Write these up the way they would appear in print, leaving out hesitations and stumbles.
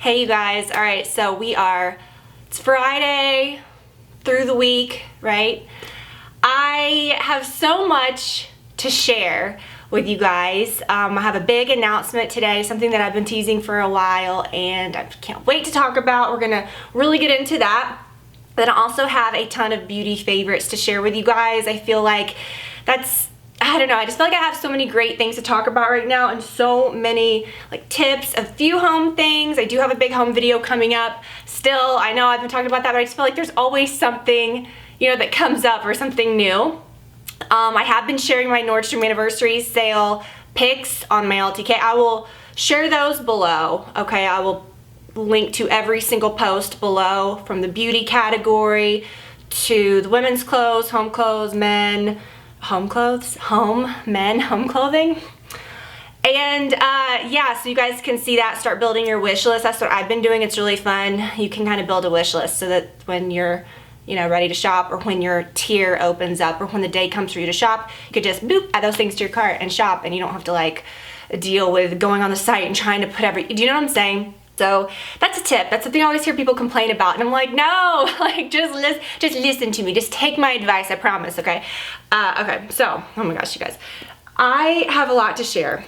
Hey you guys, all right, so it's Friday through the week, right? I have so much to share with you guys. I have a big announcement today, something that I've been teasing for a while and I can't wait to talk about. We're gonna really get into that. Then I also have a ton of beauty favorites to share with you guys. I feel like I don't know, I just feel like I have so many great things to talk about right now and so many like tips, a few home things. I do have a big home video coming up still. I know I've been talking about that, but I just feel like there's always something, that comes up or something new. I have been sharing my Nordstrom anniversary sale pics on my LTK. I will share those below, okay? I will link to every single post below, from the beauty category to the women's clothes, home clothes, men, home clothing. And yeah, so you guys can see that, start building your wish list. That's what I've been doing. It's really fun. You can kind of build a wish list so that when you're ready to shop, or when your tier opens up, or when the day comes for you to shop, you could just boop, add those things to your cart and shop, and you don't have to like deal with going on the site and trying to put do you know what I'm saying? So that's a tip. That's something I always hear people complain about. And I'm like, no, like just listen to me. Just take my advice, I promise, okay? Okay, so, oh my gosh, you guys. I have a lot to share.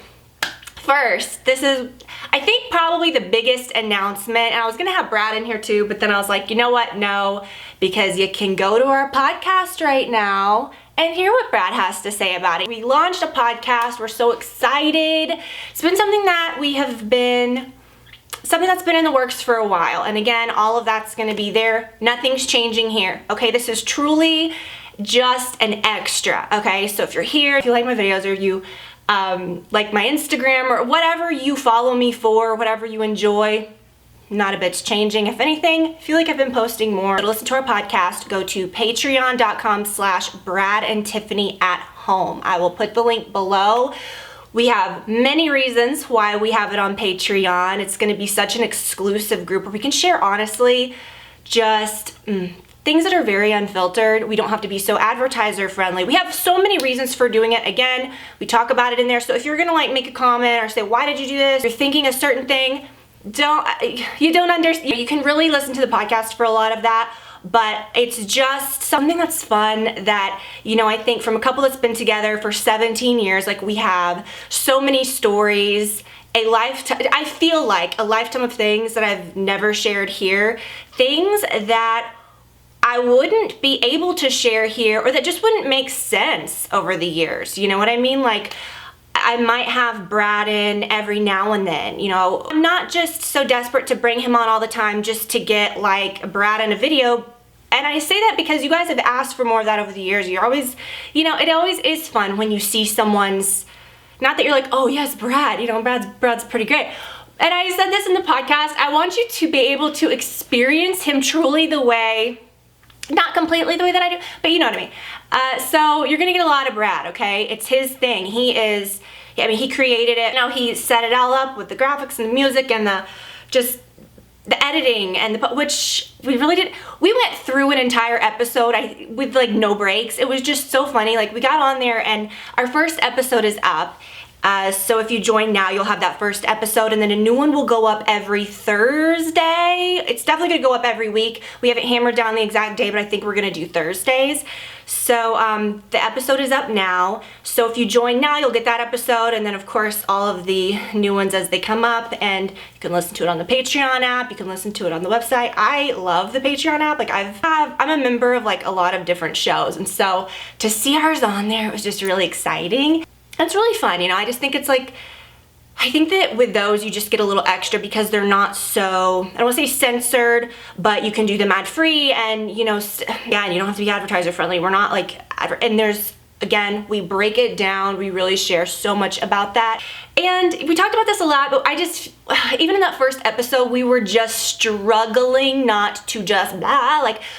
First, this is, I think, probably the biggest announcement. And I was gonna have Brad in here too, but then I was like, you know what? No, because you can go to our podcast right now and hear what Brad has to say about it. We launched a podcast. We're so excited. It's been something that's been in the works for a while. And again, all of that's gonna be there. Nothing's changing here, okay? This is truly just an extra, okay? So if you're here, if you like my videos, or you like my Instagram, or whatever you follow me for, whatever you enjoy, not a bit's changing. If anything, I feel like I've been posting more. To listen to our podcast, go to patreon.com/BradandTiffanyAtHome. I will put the link below. We have many reasons why we have it on Patreon. It's gonna be such an exclusive group where we can share honestly just things that are very unfiltered. We don't have to be so advertiser friendly. We have so many reasons for doing it. Again, we talk about it in there. So if you're gonna like make a comment or say, why did you do this? You're thinking a certain thing, you don't understand. You can really listen to the podcast for a lot of that. But it's just something that's fun that, I think from a couple that's been together for 17 years, like we have so many stories, I feel like a lifetime of things that I've never shared here, things that I wouldn't be able to share here, or that just wouldn't make sense over the years. You know what I mean? Like, I might have Brad in every now and then, I'm not just so desperate to bring him on all the time just to get like Brad in a video. And I say that because you guys have asked for more of that over the years. You're always, it always is fun when you see someone's, not that you're like, oh yes, Brad, Brad's pretty great. And I said this in the podcast, I want you to be able to experience him truly the way, not completely the way that I do, but you know what I mean. So you're gonna get a lot of Brad, okay? It's his thing. He created it. He set it all up with the graphics and the music and the editing and which we really did. We went through an entire episode with like no breaks. It was just so funny. Like we got on there and our first episode is up. So if you join now, you'll have that first episode, and then a new one will go up every Thursday. It's definitely gonna go up every week. We haven't hammered down the exact day, but I think we're gonna do Thursdays. So the episode is up now. So if you join now, you'll get that episode, and then of course all of the new ones as they come up, and you can listen to it on the Patreon app. You can listen to it on the website. I love the Patreon app. Like I'm a member of like a lot of different shows, and so to see ours on there, it was just really exciting. It's really fun, I just think it's like, I think that with those you just get a little extra because they're not so, I don't want to say censored, but you can do them ad free, and and you don't have to be advertiser friendly. We're not like, and there's, again, we break it down. We really share so much about that. And we talked about this a lot, but even in that first episode, we were just struggling not to just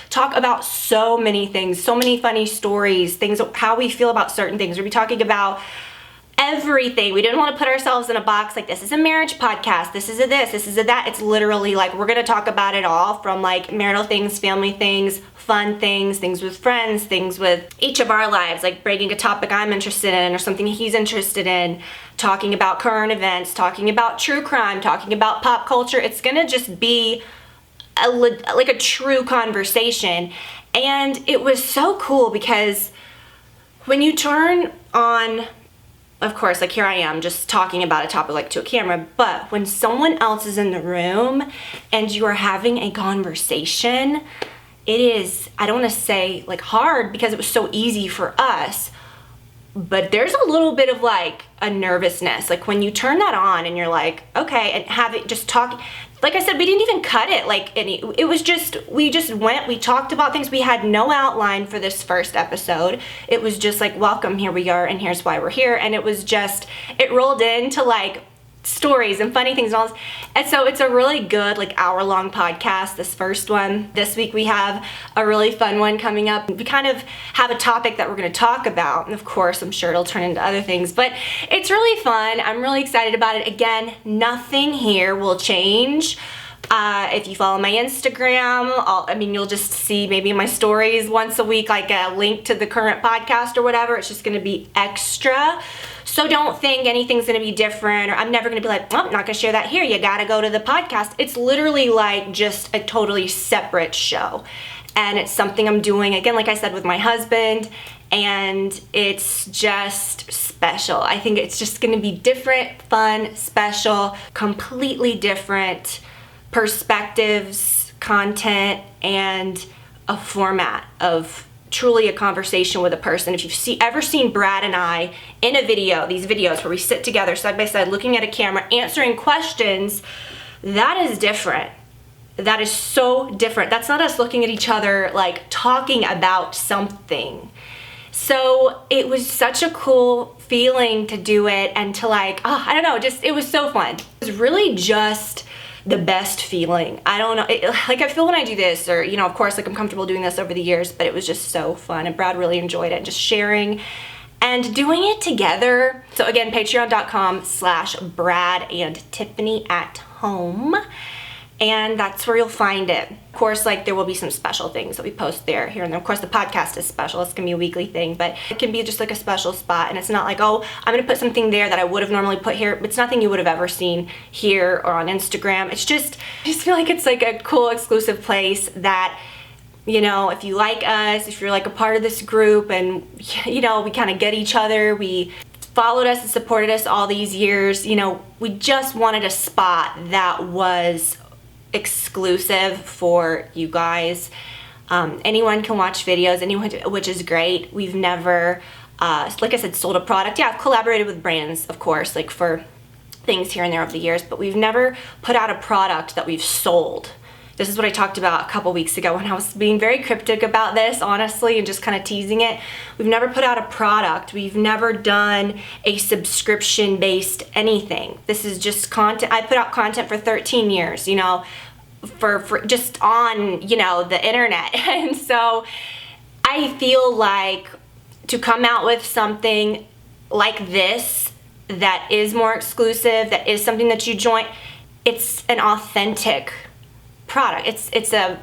talk about so many things, so many funny stories, how we feel about certain things. We'll be talking about everything. We didn't want to put ourselves in a box like, this is a marriage podcast, this is a this is a that. It's literally like, we're going to talk about it all, from like marital things, family things, fun things, things with friends, things with each of our lives, like breaking a topic I'm interested in or something he's interested in, talking about current events, talking about true crime, talking about pop culture. It's gonna just be like a true conversation. And it was so cool because when you turn on, of course, like here I am just talking about a topic like to a camera, but when someone else is in the room and you are having a conversation, it is, I don't want to say like hard because it was so easy for us, but there's a little bit of like a nervousness. Like when you turn that on and you're like, okay, and have it just talk. Like I said, we didn't even cut it like any, it was just, we just went, we talked about things. We had no outline for this first episode. It was just like, welcome, here we are, and here's why we're here. And it was just, it rolled into like stories and funny things and all this. And so it's a really good like hour-long podcast, this first one. This week we have a really fun one coming up. We kind of have a topic that we're going to talk about, and of course I'm sure it'll turn into other things, but it's really fun. I'm really excited about it. Again, nothing here will change. If you follow my Instagram, you'll just see maybe in my stories once a week like a link to the current podcast or whatever. It's just going to be extra. So don't think anything's going to be different, or I'm never going to be like, oh, I'm not going to share that here. You got to go to the podcast. It's literally like just a totally separate show. And it's something I'm doing, again, like I said, with my husband. And it's just special. I think it's just going to be different, fun, special, completely different perspectives, content, and a format of truly a conversation with a person. If you've ever seen Brad and I in a video, these videos where we sit together side by side looking at a camera answering questions, that is different. That is so different. That's not us looking at each other like talking about something. So it was such a cool feeling to do it, and to like, oh, I don't know, just, it was so fun. It was really just the best feeling. I don't know, like I feel when I do this, or, you know, of course, like I'm comfortable doing this over the years, but it was just so fun, and Brad really enjoyed it, just sharing and doing it together. So again, patreon.com/Brad and Tiffany at home. And that's where you'll find it. Of course, like there will be some special things that we post there, here and there. Of course, the podcast is special. It's gonna be a weekly thing, but it can be just like a special spot. And it's not like, oh, I'm gonna put something there that I would have normally put here. It's nothing you would have ever seen here or on Instagram. It's just, I just feel like it's like a cool, exclusive place that, you know, if you like us, if you're like a part of this group, and, you know, we kind of get each other, we followed us and supported us all these years, you know, we just wanted a spot that was exclusive for you guys. Anyone can watch videos, anyone, which is great. We've never, like I said, sold a product. Yeah, I've collaborated with brands, of course, like for things here and there over the years, but we've never put out a product that we've sold. This is what I talked about a couple weeks ago when I was being very cryptic about this, honestly, and just kind of teasing it. We've never put out a product. We've never done a subscription-based anything. This is just content. I put out content for 13 years, you know, for just on, you know, the internet. And so I feel like to come out with something like this that is more exclusive, that is something that you join, it's an authentic product. It's an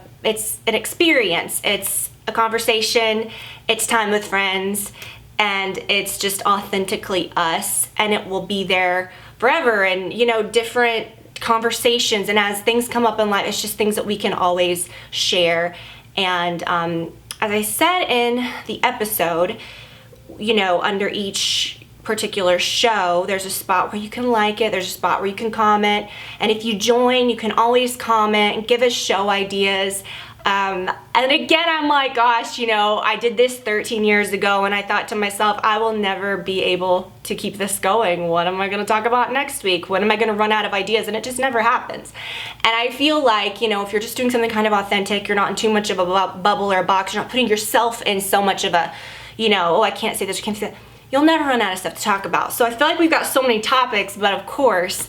experience. It's a conversation. It's time with friends, and it's just authentically us, and it will be there forever. And, you know, different conversations, and as things come up in life, it's just things that we can always share. And as I said in the episode, you know, under each particular show, there's a spot where you can like it, there's a spot where you can comment, and if you join, you can always comment and give us show ideas. And again, I'm like, gosh, you know, I did this 13 years ago, and I thought to myself, I will never be able to keep this going. What am I going to talk about next week? When am I going to run out of ideas? And it just never happens. And I feel like, you know, if you're just doing something kind of authentic, you're not in too much of a bubble or a box, you're not putting yourself in so much of a, you know, oh, I can't say this, I can't say that, you'll never run out of stuff to talk about. So I feel like we've got so many topics, but of course,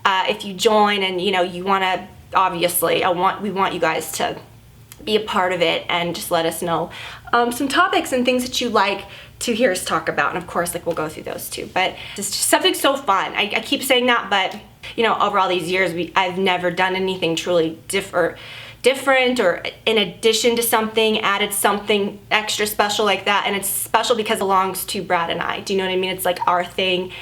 if you join and, you know, you want to, obviously, we want you guys to be a part of it and just let us know some topics and things that you like to hear us talk about. And of course, like, we'll go through those too. But it's just something so fun. I keep saying that, but, you know, over all these years, I've never done anything truly different, or in addition to something, added something extra special like that. And it's special because it belongs to Brad and I. Do you know what I mean? It's like our thing.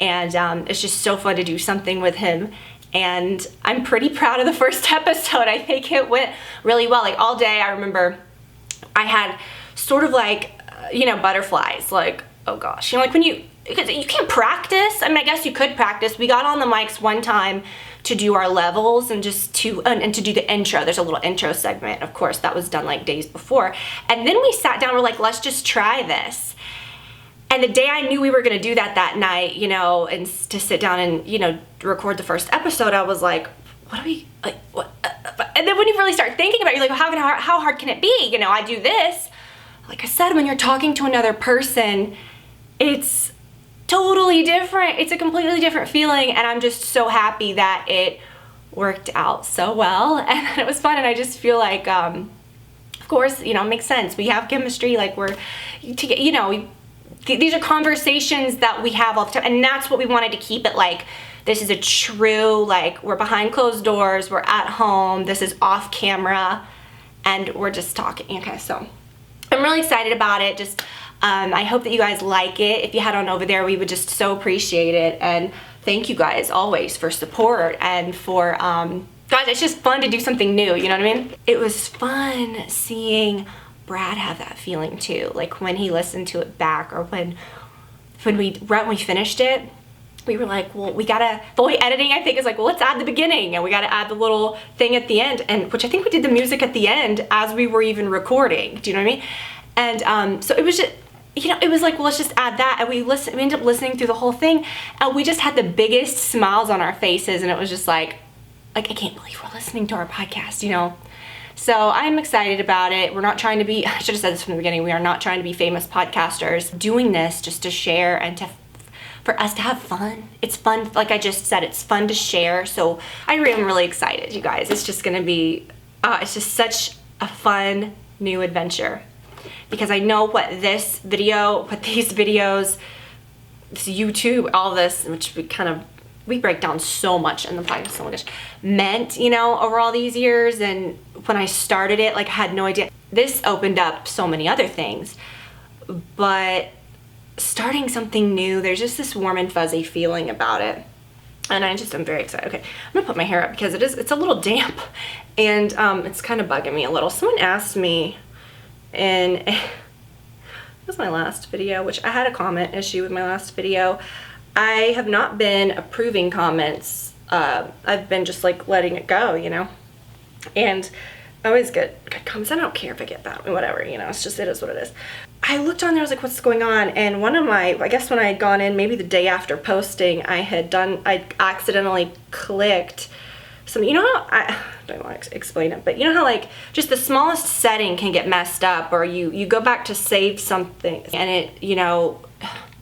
and it's just so fun to do something with him. And I'm pretty proud of the first episode. I think it went really well. Like all day, I remember I had sort of like, you know, butterflies, like, oh gosh, you know, like when because you can't practice. I mean, I guess you could practice. We got on the mics one time to do our levels and just to do the intro. There's a little intro segment, of course, that was done like days before. And then we sat down, we're like, let's just try this. And the day I knew we were gonna do that night, you know, and to sit down and, you know, record the first episode, I was like, what do we, like, what? And then when you really start thinking about it, you're like, how hard can it be? You know, I do this. Like I said, when you're talking to another person, it's totally different. It's a completely different feeling, and I'm just so happy that it worked out so well, and it was fun, and I just feel like, of course, you know, it makes sense. We have chemistry, like you know, these are conversations that we have all the time, and that's what we wanted to keep it like. This is a true, like, we're behind closed doors, we're at home, this is off camera, and we're just talking. Okay, so I'm really excited about it. Just I hope that you guys like it. If you head on over there, we would just so appreciate it. And thank you guys always for support and for, guys, it's just fun to do something new, you know what I mean? It was fun seeing Brad have that feeling too. Like when he listened to it back, or when we finished it, we were like, well, we gotta, the way editing I think is like, well, let's add the beginning and we gotta add the little thing at the end, and which I think we did the music at the end as we were even recording. Do you know what I mean? And so it was just, you know, it was like, well, let's just add that. And we ended up listening through the whole thing, and we just had the biggest smiles on our faces, and it was just like I can't believe we're listening to our podcast, you know? So I'm excited about it. We're not trying to be, I should have said this from the beginning, we are not trying to be famous podcasters. Doing this just to share and for us to have fun. It's fun, like I just said, it's fun to share. So I am really excited, you guys. It's just gonna be, it's just such a fun new adventure. Because I know what these videos, this YouTube, all this, which we break down so much in the podcast, so much, meant, you know, over all these years. And when I started it, like I had no idea. This opened up so many other things, but starting something new, there's just this warm and fuzzy feeling about it. And I'm very excited. Okay, I'm gonna put my hair up because it's a little damp, and it's kind of bugging me a little. Someone asked me, and it was my last video, which I had a comment issue with my last video. I have not been approving comments. I've been just like letting it go, you know? And I always get good comments. I don't care if I get bad, whatever, you know, it's just, it is what it is. I looked on there, I was like, what's going on? And one of my, I guess when I had gone in, maybe the day after posting, I accidentally clicked some, you know how, I don't want to explain it, but you know how like just the smallest setting can get messed up, or you go back to save something and it, you know,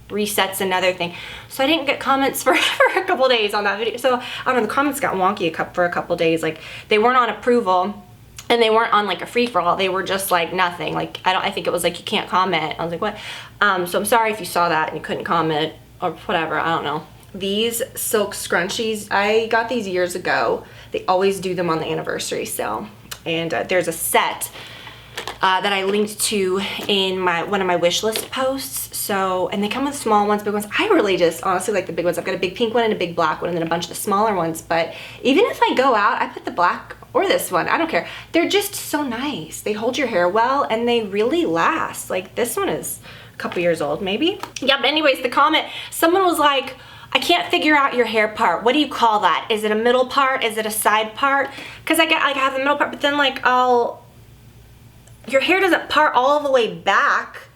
resets another thing. So I didn't get comments for a couple days on that video. So I don't know, the comments got wonky for a couple days. Like they weren't on approval, and they weren't on like a free-for-all. They were just like nothing. Like I think it was like you can't comment. I was like, what? So I'm sorry if you saw that and you couldn't comment or whatever. I don't know. These silk scrunchies, I got these years ago. They always do them on the anniversary sale, and there's a set that I linked to in one of my Wishlist posts. So, and they come with small ones, big ones. I really just honestly like the big ones. I've got a big pink one and a big black one, and then a bunch of the smaller ones. But even if I go out, I put the black or this one, I don't care. They're just so nice. They hold your hair well, and they really last. Like this one is a couple years old, maybe. Yeah, but anyways, the comment, someone was like, I can't figure out your hair part. What do you call that? Is it a middle part? Is it a side part? Because I have the middle part, but then like your hair doesn't part all the way back.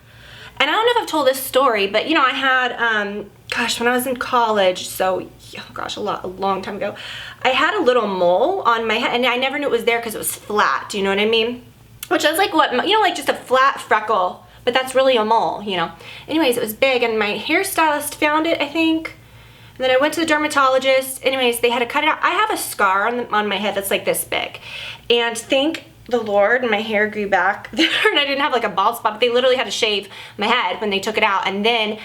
And I don't know if I've told this story, but you know, I had, gosh, when I was in college, so, oh gosh, a long time ago, I had a little mole on my head, and I never knew it was there because it was flat, do you know what I mean? Which is like what, you know, like just a flat freckle, but that's really a mole, you know? Anyways, it was big, and my hairstylist found it, I think. And then I went to the dermatologist. Anyways, they had to cut it out. I have a scar on my head that's like this big. And thank the Lord, my hair grew back there, and I didn't have like a bald spot, but they literally had to shave my head when they took it out. And then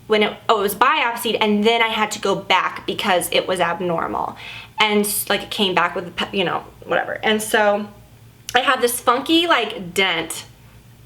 when it was biopsied, and then I had to go back because it was abnormal. And like it came back with, you know, whatever. And so I had this funky like dent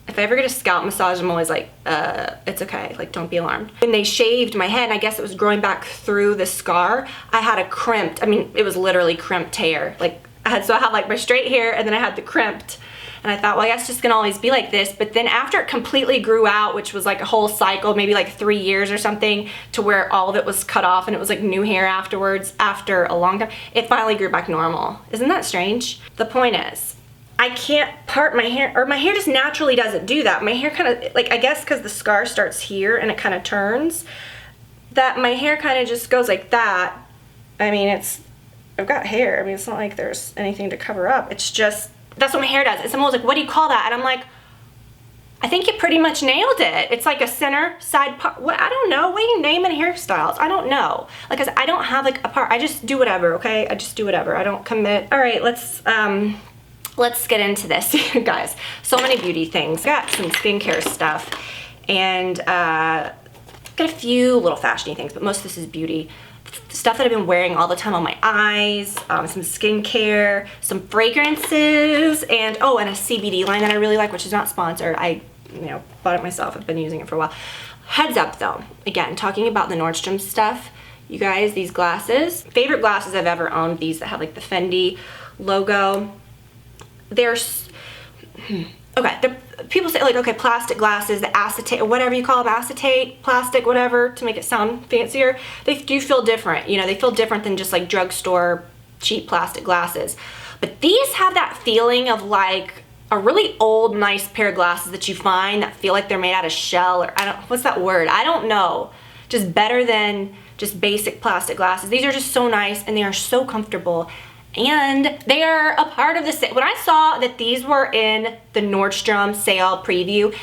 if I ever get a scalp massage, I'm always like, it's okay, like don't be alarmed. When they shaved my head, and I guess it was growing back through the scar, I had a crimped, I mean, it was literally crimped hair. Like so I had like my straight hair and then I had the crimped. And I thought, well, I guess it's just gonna always be like this. But then after it completely grew out, which was like a whole cycle, maybe like 3 years or something, to where all of it was cut off and it was like new hair afterwards, after a long time, it finally grew back normal. Isn't that strange? The point is, I can't part my hair, or my hair just naturally doesn't do that. My hair kind of, like, I guess because the scar starts here and it kind of turns, that my hair kind of just goes like that. I mean, I've got hair. I mean, it's not like there's anything to cover up. It's just, that's what my hair does. And someone was like, what do you call that? And I'm like, I think you pretty much nailed it. It's like a center side part. What, I don't know. What do you name in hairstyles? I don't know. Like, 'cause I don't have like a part. I just do whatever, okay? I just do whatever. I don't commit. All right, let's get into this, you guys. So many beauty things. Got some skincare stuff, and got a few little fashiony things, but most of this is beauty. Stuff that I've been wearing all the time on my eyes, some skincare, some fragrances, and oh, and a CBD line that I really like, which is not sponsored. I, bought it myself. I've been using it for a while. Heads up though, again, talking about the Nordstrom stuff, you guys, these glasses, favorite glasses I've ever owned, these that have like the Fendi logo. Okay, people say like, okay, plastic glasses, the acetate, or whatever you call them, acetate, plastic, whatever, to make it sound fancier, they do feel different. They feel different than just like drugstore cheap plastic glasses. But these have that feeling of like a really old, nice pair of glasses that you find that feel like they're made out of shell, or what's that word? I don't know. Just better than just basic plastic glasses. These are just so nice and they are so comfortable. And they are a part of the sale. When I saw that these were in the Nordstrom sale preview,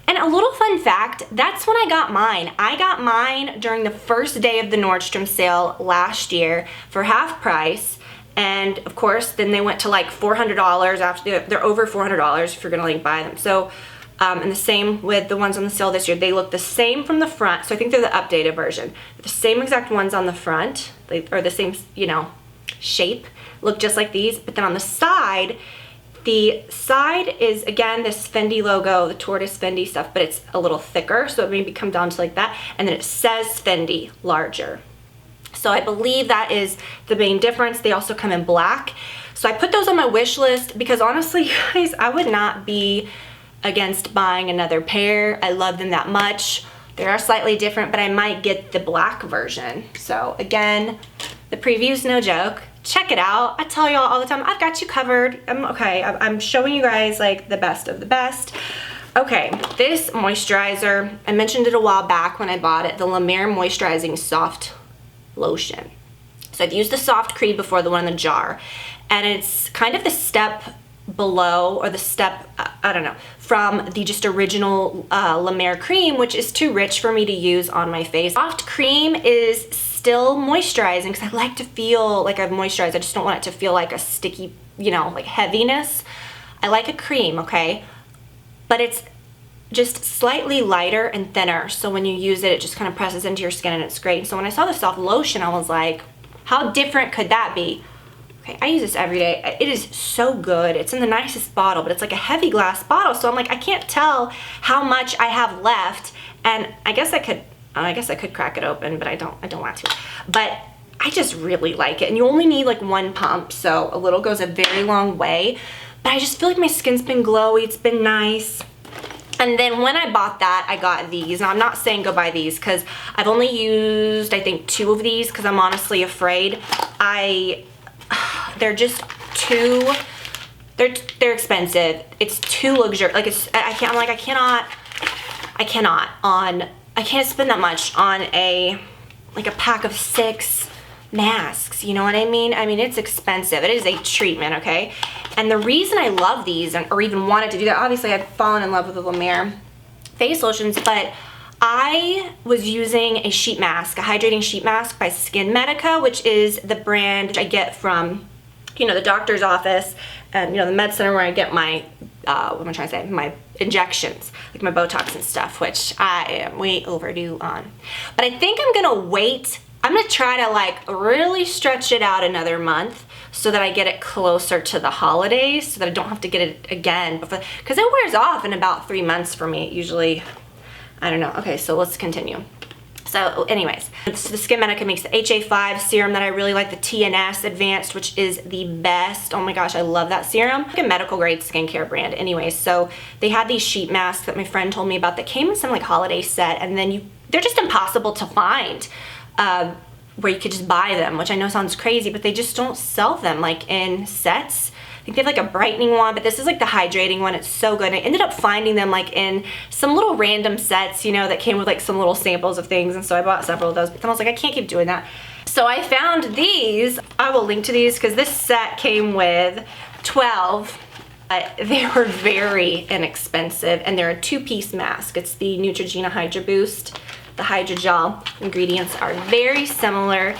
and a little fun fact, that's when I got mine. I got mine during the first day of the Nordstrom sale last year for half price. And of course, then they went to like $400 after they're over $400 if you're gonna like buy them. So, and the same with the ones on the sale this year. They look the same from the front. So I think they're the updated version. The same exact ones on the front, or the same, shape. Look just like these, but then on the side is again this Fendi logo, the tortoise Fendi stuff, but it's a little thicker, so it maybe come down to like that, and then it says Fendi larger. So I believe that is the main difference. They also come in black. So I put those on my wish list because honestly, guys, I would not be against buying another pair. I love them that much. They are slightly different, but I might get the black version. So again, the preview's no joke. Check it out. I tell y'all all the time, I've got you covered. I'm showing you guys like the best of the best. Okay, this moisturizer, I mentioned it a while back when I bought it, the La Mer Moisturizing Soft Lotion. So I've used the soft cream before, the one in the jar, and it's kind of the step below, or the step, I don't know, from the just original La Mer cream, which is too rich for me to use on my face. Soft cream is still moisturizing because I like to feel like I've moisturized. I just don't want it to feel like a sticky, like heaviness. I like a cream, okay? But it's just slightly lighter and thinner. So when you use it, it just kind of presses into your skin and it's great. So when I saw the soft lotion, I was like, how different could that be? Okay, I use this every day. It is so good. It's in the nicest bottle, but it's like a heavy glass bottle. So I'm like, I can't tell how much I have left. And I guess I could crack it open, but I don't want to. But I just really like it. And you only need like one pump, so a little goes a very long way. But I just feel like my skin's been glowy, it's been nice. And then when I bought that, I got these. Now I'm not saying go buy these because I've only used, I think, 2 of these because I'm honestly afraid. They're just too, they're expensive. It's too luxurious. Like I can't spend that much on a pack of 6 masks, you know what I mean? I mean, it's expensive. It is a treatment, okay? And the reason I love these, or even wanted to do that, obviously I'd fallen in love with the La Mer face lotions, but I was using a sheet mask, a hydrating sheet mask by Medica, which is the brand I get from, the doctor's office and, the med center where I get my, what am I trying to say? My injections, like my Botox and stuff, which I am way overdue on. But I think I'm gonna wait. I'm gonna try to like really stretch it out another month so that I get it closer to the holidays so that I don't have to get it again, because it wears off in about 3 months for me usually. I don't know. Okay, so let's continue. So anyways, the Skin Medica makes the HA5 serum that I really like, the TNS Advanced, which is the best. Oh my gosh, I love that serum. Like a medical grade skincare brand. Anyways, so they had these sheet masks that my friend told me about that came in some like holiday set, and then they're just impossible to find where you could just buy them, which I know sounds crazy, but they just don't sell them like in sets. I think they have like a brightening one, but this is like the hydrating one. It's so good. I ended up finding them like in some little random sets, you know, that came with like some little samples of things, and so I bought several of those, but then I was like, I can't keep doing that. So I found these. I will link to these because this set came with 12. They were very inexpensive, and they're a 2-piece mask. It's the Neutrogena Hydra Boost. The Hydrogel ingredients are very similar.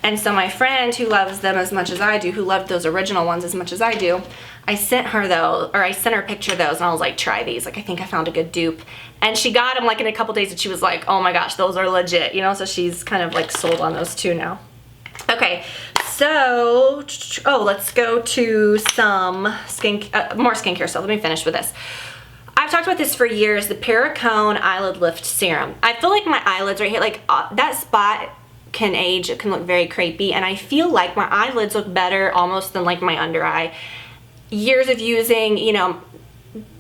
And so my friend who loves them as much as I do, who loved those original ones as much as I do, I sent her a picture of those, and I was like, try these. Like, I think I found a good dupe. And she got them like in a couple days, and she was like, oh my gosh, those are legit, you know? So she's kind of like sold on those too now. Okay, so, let's go to some more skincare stuff. Let me finish with this. I've talked about this for years, the Pericone Eyelid Lift Serum. I feel like my eyelids right here, like that spot can age, it can look very crepey, and I feel like my eyelids look better almost than like my under eye. Years of using, you know,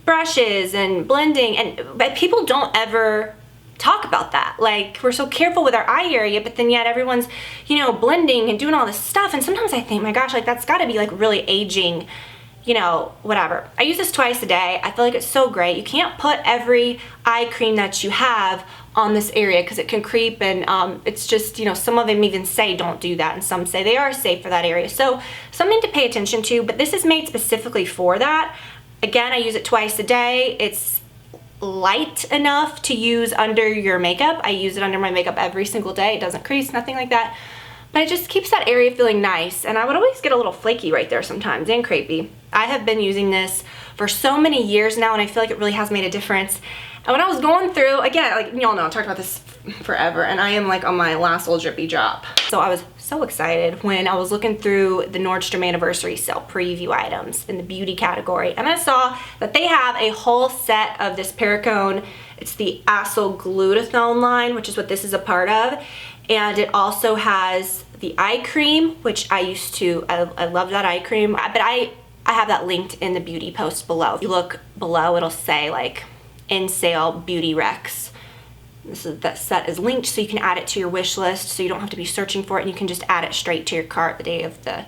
brushes and blending, but people don't ever talk about that. Like, we're so careful with our eye area, but then yet everyone's, you know, blending and doing all this stuff, and sometimes I think, my gosh, like that's gotta be like really aging, you know, whatever. I use this twice a day. I feel like it's so great. You can't put every eye cream that you have on this area because it can creep, and it's just, you know, some of them even say don't do that, and some say they are safe for that area. So something to pay attention to, but this is made specifically for that. Again, I use it twice a day. It's light enough to use under your makeup. I use it under my makeup every single day. It doesn't crease, nothing like that. But it just keeps that area feeling nice, and I would always get a little flaky right there sometimes, and crepey. I have been using this for so many years now, and I feel like it really has made a difference. And when I was going through, again, like y'all know, I've talked about this forever, and I am like on my last little drippy drop. So I was so excited when I was looking through the Nordstrom anniversary sale preview items in the beauty category, and I saw that they have a whole set of this Pericone. It's the acyl glutathione line, which is what this is a part of. And it also has the eye cream, which I love that eye cream, but I have that linked in the beauty post below. If you look below, it'll say like Nsale Beauty Rex. That set is linked, so you can add it to your wish list, so you don't have to be searching for it, and you can just add it straight to your cart the day of the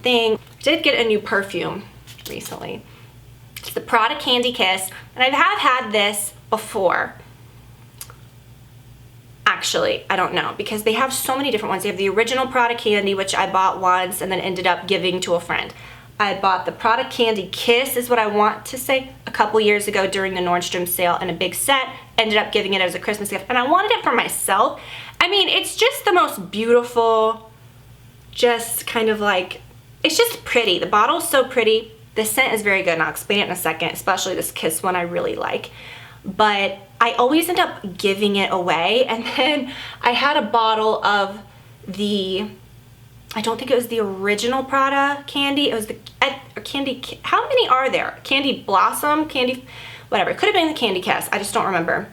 thing. I did get a new perfume recently. It's the Prada Candy Kiss, and I have had this before. Actually, I don't know, because they have so many different ones. They have the original Prada Candy, which I bought once and then ended up giving to a friend. I bought the Prada Candy Kiss, is what I want to say, a couple years ago during the Nordstrom sale in a big set. Ended up giving it as a Christmas gift, and I wanted it for myself. I mean, it's just the most beautiful, just kind of like, it's just pretty. The bottle's so pretty. The scent is very good, and I'll explain it in a second, especially this Kiss one I really like. But I always end up giving it away, and then I had a bottle of the, I don't think it was the original Prada candy, it was the candy, how many are there? Candy Blossom, candy, whatever, it could have been the Candy Kiss, I just don't remember.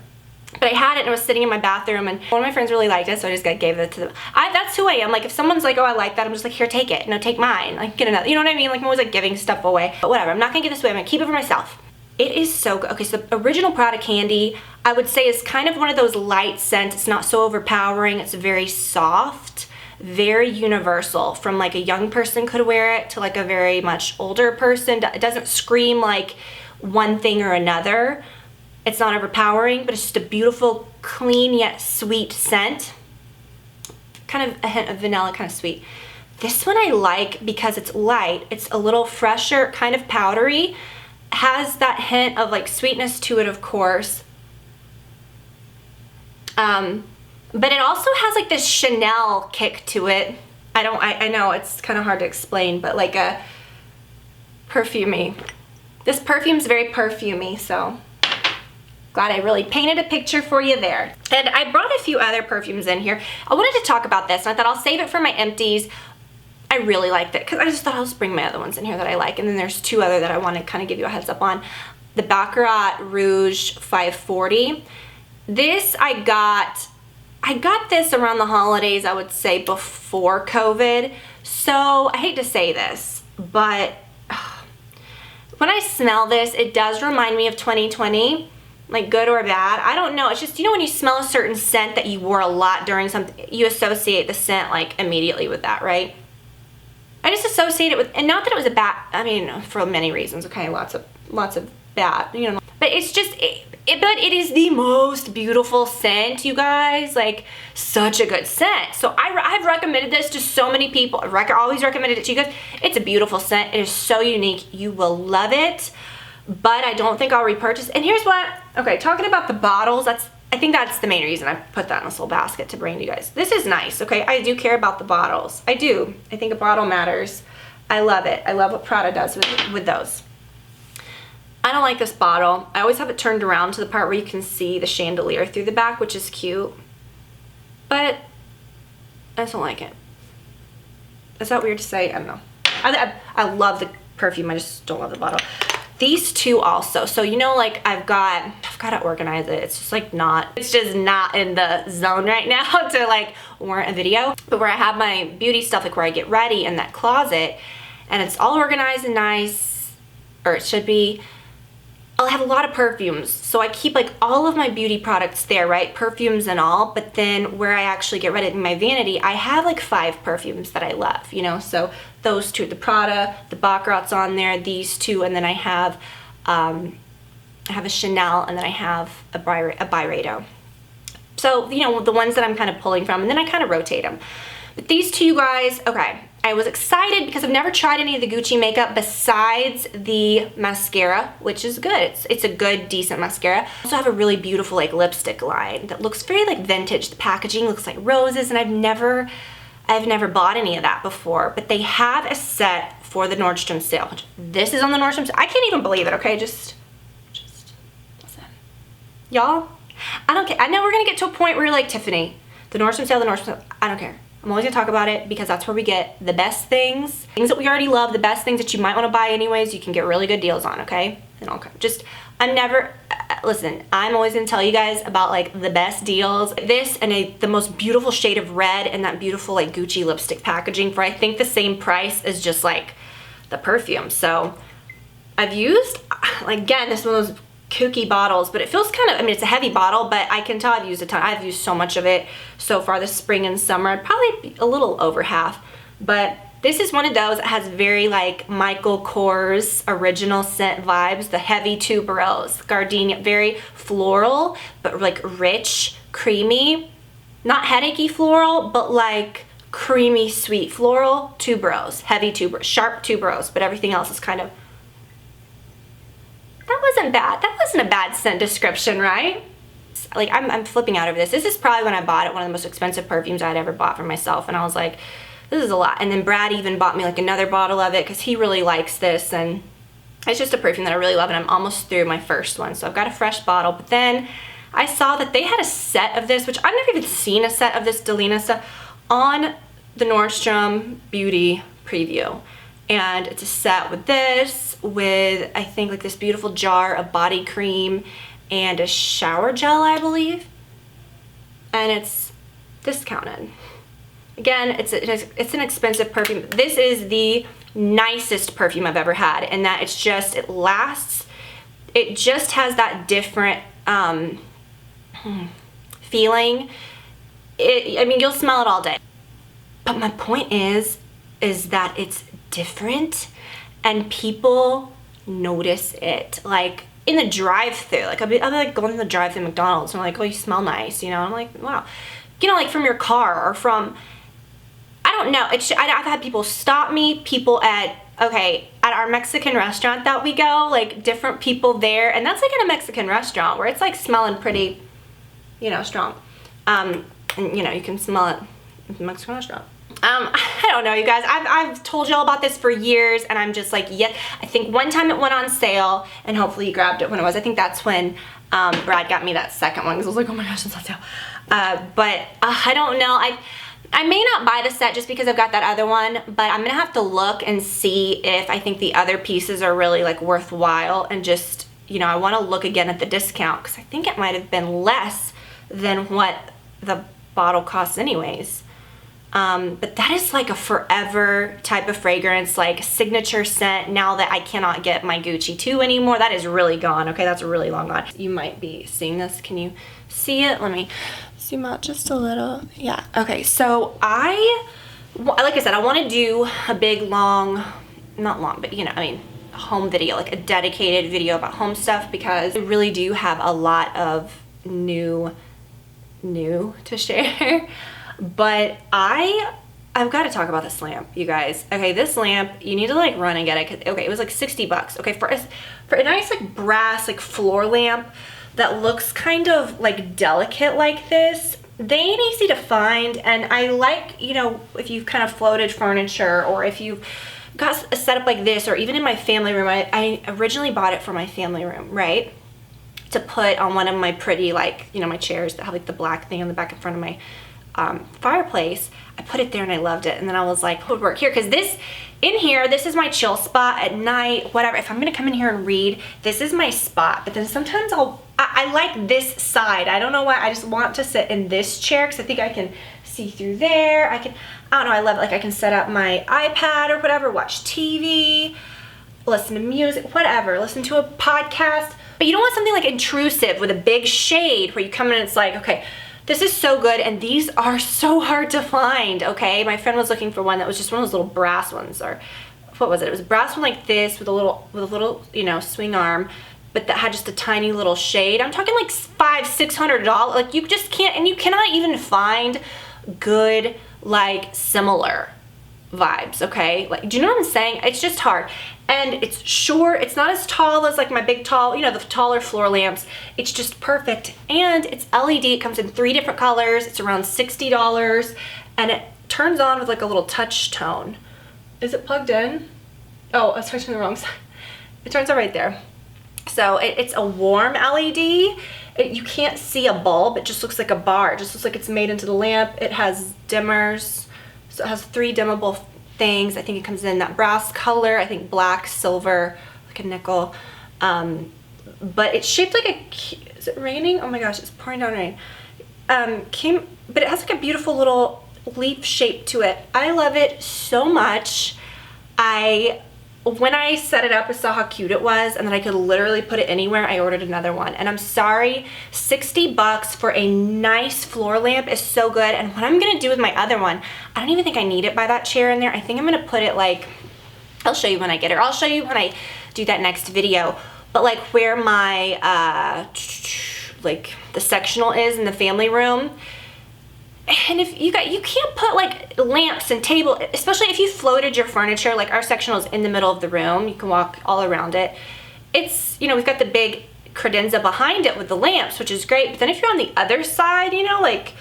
But I had it, and it was sitting in my bathroom, and one of my friends really liked it, so I just gave it to them. That's who I am. Like, if someone's like, oh, I like that, I'm just like, here, take it. No, take mine. Like, get another. You know what I mean? Like, I'm always like giving stuff away. But whatever, I'm not gonna give this away. I'm gonna keep it for myself. It is so good. Okay, so the original Prada candy, I would say, is kind of one of those light scents. It's not so overpowering. It's very soft, very universal. From like a young person could wear it to like a very much older person. It doesn't scream like one thing or another. It's not overpowering, but it's just a beautiful, clean yet sweet scent. Kind of a hint of vanilla, kind of sweet. This one I like because it's light. It's a little fresher, kind of powdery. Has that hint of like sweetness to it, of course. But it also has like this Chanel kick to it. I know it's kind of hard to explain, but like a perfumey. This perfume's very perfumey, so glad I really painted a picture for you there. And I brought a few other perfumes in here. I wanted to talk about this, and I thought I'll save it for my empties. I really liked it because I just thought I'll just bring my other ones in here that I like. And then there's two other that I want to kind of give you a heads up on. The Baccarat Rouge 540. This I got this around the holidays, I would say before COVID. So I hate to say this, but when I smell this, it does remind me of 2020, like good or bad. I don't know. It's just, you know, when you smell a certain scent that you wore a lot during something, you associate the scent like immediately with that, right? I just associate it with, and not that it was a bad, I mean, for many reasons, okay, lots of bad, you know, but it's just, but it is the most beautiful scent, you guys, like such a good scent. So I've recommended this to so many people. I've always recommended it to you guys. It's a beautiful scent. It is so unique. You will love it, but I don't think I'll repurchase. And here's what, okay, talking about the bottles, I think that's the main reason I put that in this little basket to bring to you guys. This is nice, okay? I do care about the bottles. I do. I think a bottle matters. I love it. I love what Prada does with those. I don't like this bottle. I always have it turned around to the part where you can see the chandelier through the back, which is cute. But I just don't like it. Is that weird to say? I don't know. I love the perfume. I just don't love the bottle. These two also. So, you know, like I've got to organize it. It's just like it's just not in the zone right now to like warrant a video. But where I have my beauty stuff, like where I get ready in that closet, and it's all organized and nice, or it should be. I'll have a lot of perfumes, so I keep like all of my beauty products there, right? Perfumes and all, but then where I actually get ready in my vanity, I have like 5 perfumes that I love, you know? So those two, the Prada, the Baccarat's on there, these two, and then I have a Chanel, and then I have a Byredo. So, you know, the ones that I'm kind of pulling from, and then I kind of rotate them. But these two, you guys, okay. I was excited because I've never tried any of the Gucci makeup besides the mascara, which is good. It's a good, decent mascara. I also have a really beautiful like lipstick line that looks very like vintage. The packaging looks like roses, and I've never bought any of that before. But they have a set for the Nordstrom sale. This is on the Nordstrom sale. I can't even believe it, okay? Just listen. Y'all, I don't care. I know we're gonna get to a point where you're like, Tiffany, the Nordstrom sale, I don't care. I'm always gonna talk about it because that's where we get the best things that we already love, the best things that you might wanna buy anyways, you can get really good deals on, okay? And okay, listen, I'm always gonna tell you guys about like the best deals. This and the most beautiful shade of red and that beautiful like Gucci lipstick packaging for I think the same price as just like the perfume. So I've used, like again, this one of those kooky bottles, but it feels kind of, I mean, it's a heavy bottle, but I can tell I've used a ton. I've used so much of it so far this spring and summer. I'd probably be a little over half, but this is one of those that has very like Michael Kors original scent vibes, the heavy tuberose, gardenia, very floral, but like rich, creamy, not headachy floral, but like creamy, sweet floral, tuberose, heavy tuberose, sharp tuberose, but everything else is kind of, that wasn't bad. That wasn't a bad scent description, right? Like I'm flipping out over this. This is probably when I bought it, one of the most expensive perfumes I'd ever bought for myself, and I was like, this is a lot. And then Brad even bought me like another bottle of it because he really likes this, and it's just a perfume that I really love, and I'm almost through my first one, so I've got a fresh bottle. But then I saw that they had a set of this, which I've never even seen a set of this Delina stuff on the Nordstrom Beauty preview. And it's a set with this, with I think like this beautiful jar of body cream and a shower gel, I believe. And it's discounted. Again, it's an expensive perfume. This is the nicest perfume I've ever had, and that it lasts. It just has that different feeling. I mean, you'll smell it all day. But my point is that it's different and people notice it. Like in the drive-thru, like I'll be like going to the drive-thru McDonald's and I'm like, oh, you smell nice, you know? I'm like, wow. You know, like from your car or from, I don't know. I've had people stop me, people at our Mexican restaurant that we go, like different people there, and that's like in a Mexican restaurant where it's like smelling pretty, you know, strong. And you know, you can smell it in the Mexican restaurant. I don't know, you guys. I've told y'all about this for years, and I'm just like, yeah. I think one time it went on sale, and hopefully you grabbed it when it was. I think that's when Brad got me that second one, because I was like, oh my gosh, it's on sale. But I don't know. I may not buy the set just because I've got that other one, but I'm gonna have to look and see if I think the other pieces are really like worthwhile, and just, you know, I want to look again at the discount because I think it might have been less than what the bottle costs anyways. But that is like a forever type of fragrance, like signature scent. Now that I cannot get my Gucci 2 anymore, that is really gone. Okay, that's really long gone. You might be seeing this. Can you see it? Let me zoom out just a little. Yeah, okay, so like I said, I want to do a big long, not long, but you know, I mean, home video, like a dedicated video about home stuff, because I really do have a lot of new to share. But I've got to talk about this lamp, you guys. Okay, this lamp, you need to like run and get it. Okay, it was like 60 bucks. Okay, for a nice like brass like floor lamp that looks kind of like delicate like this, they ain't easy to find. And I like, you know, if you've kind of floated furniture, or if you've got a setup like this, or even in my family room, I originally bought it for my family room, right? To put on one of my pretty, like, you know, my chairs that have like the black thing on the back in front of my fireplace. I put it there and I loved it, and then I was like, what would work here? Because this is my chill spot at night, whatever. If I'm gonna come in here and read, this is my spot. But then sometimes I like this side. I don't know why, I just want to sit in this chair because I think I can see through there. I don't know, I love it. Like I can set up my iPad or whatever, watch TV, listen to music, whatever, listen to a podcast. But you don't want something like intrusive with a big shade where you come in and it's like, okay, this is so good, and these are so hard to find, okay? My friend was looking for one that was just one of those little brass ones, or what was it? It was a brass one like this with a little, you know, swing arm, but that had just a tiny little shade. I'm talking like $500-$600. Like you just can't, and you cannot even find good, like similar vibes, okay? Like, do you know what I'm saying? It's just hard. And it's short, it's not as tall as like my big tall, you know, the taller floor lamps. It's just perfect. And it's LED, it comes in 3 different colors. It's around $60, and it turns on with like a little touch tone. Is it plugged in? Oh, I was touching the wrong side. It turns on right there. So it's a warm LED. You can't see a bulb, it just looks like a bar. It just looks like it's made into the lamp. It has dimmers, so it has 3 dimmable things. I think it comes in that brass color, I think black, silver, like a nickel. But it's shaped like a, is it raining? Oh my gosh, it's pouring down rain. But it has like a beautiful little leaf shape to it. I love it so much. When I set it up, I saw how cute it was, and then I could literally put it anywhere. I ordered another one, and I'm sorry, 60 bucks for a nice floor lamp is so good. And what I'm gonna do with my other one, I don't even think I need it by that chair in there. I think I'm gonna put it like, I'll show you when I get it, or I'll show you when I do that next video, but like where my, like the sectional is in the family room. And if you can't put like lamps and table, especially if you floated your furniture, like our sectional is in the middle of the room, you can walk all around it. It's, you know, we've got the big credenza behind it with the lamps, which is great. But then if you're on the other side, you know, like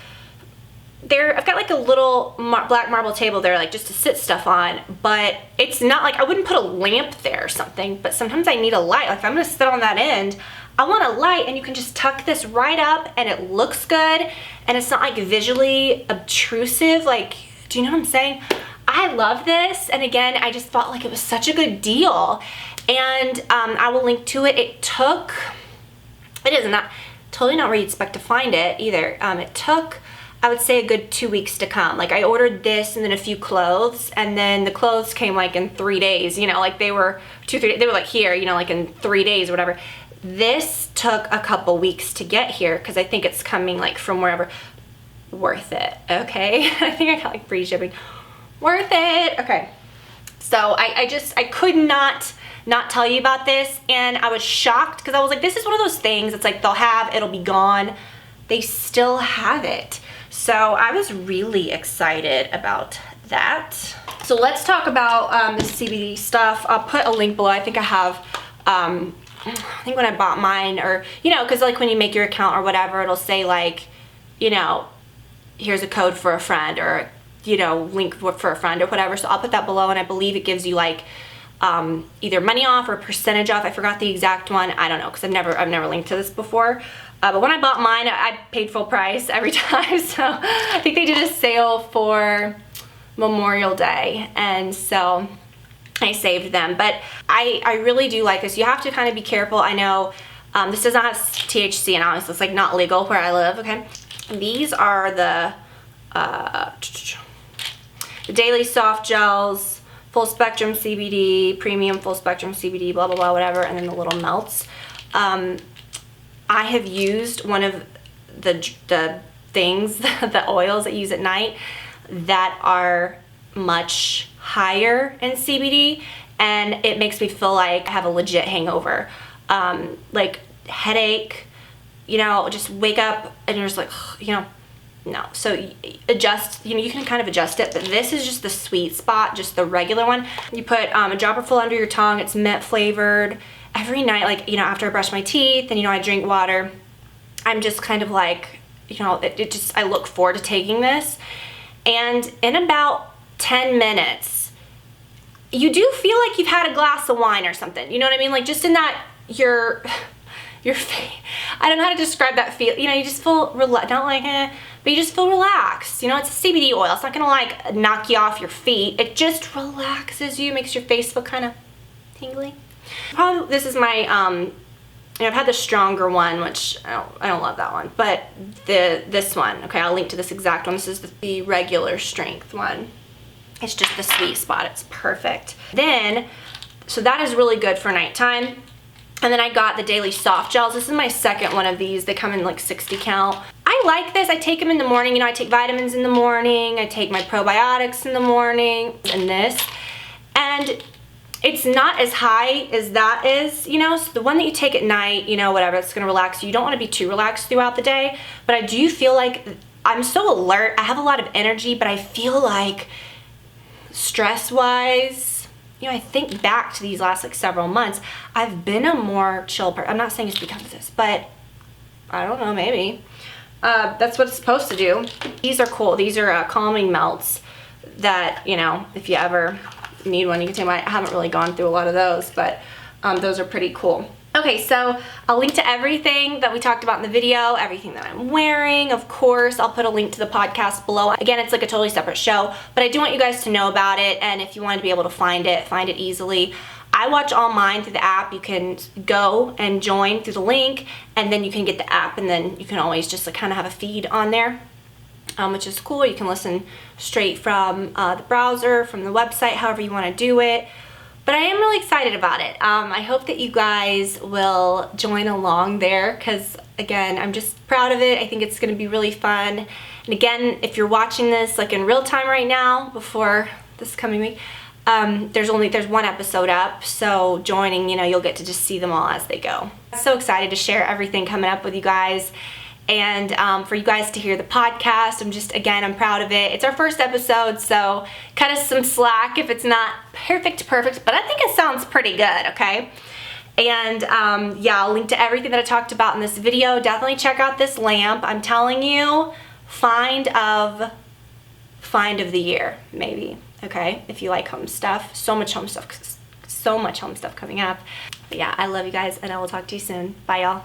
I've got like a little black marble table there, like just to sit stuff on, but it's not like, I wouldn't put a lamp there or something, but sometimes I need a light. Like if I'm gonna sit on that end, I want a light, and you can just tuck this right up and it looks good, and it's not like visually obtrusive. Like, do you know what I'm saying? I love this, and again, I just felt like it was such a good deal, and I will link to it. It is not totally not where you'd expect to find it either. It took, I would say, a good 2 weeks to come. Like I ordered this and then a few clothes, and then the clothes came like in 3 days, you know, like they were 2-3 days, they were like here, you know, like in 3 days or whatever. This took a couple weeks to get here because I think it's coming like from wherever. Worth it, okay? I think I got like free shipping. Worth it, okay. So I could not tell you about this, and I was shocked because I was like, this is one of those things, it's like it'll be gone. They still have it. So I was really excited about that. So let's talk about the CBD stuff. I'll put a link below. I think I have, I think when I bought mine, or, you know, because like when you make your account or whatever, it'll say like, you know, here's a code for a friend, or, you know, link for a friend or whatever. So I'll put that below, and I believe it gives you like either money off or percentage off. I forgot the exact one. I don't know, because I've never linked to this before. But when I bought mine, I paid full price every time. So I think they did a sale for Memorial Day, and so I saved them. But I really do like this. You have to kind of be careful. I know this does not have THC in it, so it's like not legal where I live, okay? These are the daily soft gels, full spectrum CBD, premium full spectrum CBD, blah, blah, blah, whatever, and then the little melts. I have used one of the things, the oils that you use at night that are much higher in CBD, and it makes me feel like I have a legit hangover. Like headache, you know, just wake up and you're just like, you know, no. So adjust, you know, you can kind of adjust it, but this is just the sweet spot, just the regular one. You put a dropper full under your tongue. It's mint flavored. Every night, like, you know, after I brush my teeth and, you know, I drink water, I'm just kind of like, you know, I look forward to taking this. And in about 10 minutes, you do feel like you've had a glass of wine or something. You know what I mean? Like, just in that, your face, I don't know how to describe that feel. You know, you just feel, not like, but you just feel relaxed. You know, it's a CBD oil. It's not gonna like knock you off your feet. It just relaxes you, makes your face feel kind of tingly. Probably this is my, you know, I've had the stronger one, which I don't love that one, but this one, okay, I'll link to this exact one. This is the regular strength one. It's just the sweet spot. It's perfect. Then, so that is really good for nighttime. And then I got the daily soft gels. This is my second one of these. They come in like 60 count. I like this. I take them in the morning. You know, I take vitamins in the morning. I take my probiotics in the morning and this. And it's not as high as that is, you know, so the one that you take at night, you know, whatever, it's gonna relax you. You don't wanna be too relaxed throughout the day, but I do feel like I'm so alert. I have a lot of energy, but I feel like stress-wise, you know, I think back to these last like several months, I've been a more chill person. I'm not saying it's because of this, but I don't know, maybe. That's what it's supposed to do. These are cool. These are calming melts that, you know, if you ever need one, you can take mine. I haven't really gone through a lot of those, but those are pretty cool. Okay, so I'll link to everything that we talked about in the video, everything that I'm wearing. Of course, I'll put a link to the podcast below. Again, it's like a totally separate show, but I do want you guys to know about it, and if you want to be able to find it easily. I watch all mine through the app. You can go and join through the link, and then you can get the app, and then you can always just like kind of have a feed on there. Which is cool. You can listen straight from the browser, from the website, however you want to do it. But I am really excited about it. I hope that you guys will join along there because, again, I'm just proud of it. I think it's going to be really fun. And again, if you're watching this like in real time right now, before this coming week, there's one episode up. So joining, you know, you'll get to just see them all as they go. I'm so excited to share everything coming up with you guys. And for you guys to hear the podcast, I'm proud of it. It's our first episode, so cut us some slack if it's not perfect, but I think it sounds pretty good, okay? And yeah, I'll link to everything that I talked about in this video. Definitely check out this lamp. I'm telling you, find of the year, maybe, okay? If you like home stuff, so much home stuff coming up. But yeah, I love you guys, and I will talk to you soon. Bye, y'all.